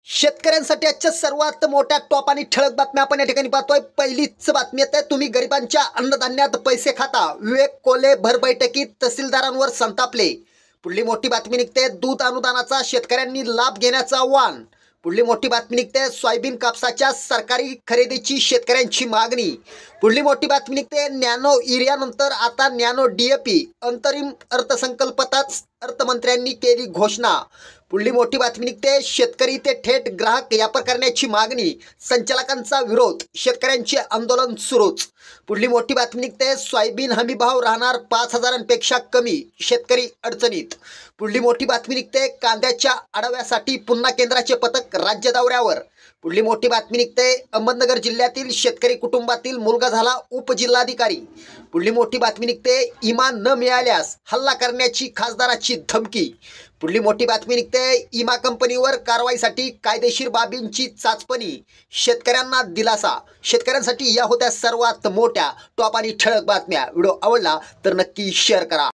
शेतकऱ्यांसाठी आजच्या सर्वात मोठ्या टॉप आणि ठळक बातम्या आपण या ठिकाणी पाहतोय। पहिलीच बातमी आहे, तुम्ही गरिबांच्या अन्नधान्यात पैसे खाता, विवेक कोल्हे भर बैठकीत तहसीलदारांवर संतापले। पुढली मोठी बातमी निघते, दूध अनुदानाचा शेतकऱ्यांनी लाभ घेण्याचं आव्हान। पुढली मोठी बातमी निघते, सोयाबीन कापसाच्या सरकारी खरेदीची शेतकऱ्यांची मागणी। पुढली मोठी बातमी निघते, नॅनो युरियानंतर आता नॅनो डीएपी, अंतरिम अर्थसंकल्पातच अर्थमंत्र्यांनी केली घोषणा। पुढली मोठी बातमी निघते, शेतकरी ते थेट ग्राहक व्यापार करण्याची मागणी, संचालकांचा विरोध, शेतकऱ्यांचे आंदोलन सुरूच। पुढली मोठी बातमी निघते, सोयाबीन हमीभाव राहणार 5,000पेक्षा कमी, शेतकरी अडचणीत। पुढली मोठी बातमी निघते, कांद्याच्या आढाव्यासाठी पुन्हा केंद्राचे पथक राज्य दौऱ्यावर। पुढली मोठी बातमी निघते, अहमदनगर जिल्ह्यातील शेतकरी कुटुंबातील मुलगा झाला उपजिल्हाधिकारी। पुढली मोठी बातमी निघते, इमान न मिळाल्यास हल्ला करण्याची खासदाराची धमकी। पुढली मोठी बातमी निघते, इमा कंपनीवर कारवाईसाठी कायदेशीर बाबींची चाचपणी, शेतकऱ्यांना दिलासा। शेतकऱ्यांसाठी या होत्या सर्वात मोठ्या टॉप आणि ठळक बातम्या। व्हिडिओ आवडला तर नक्की शेअर करा।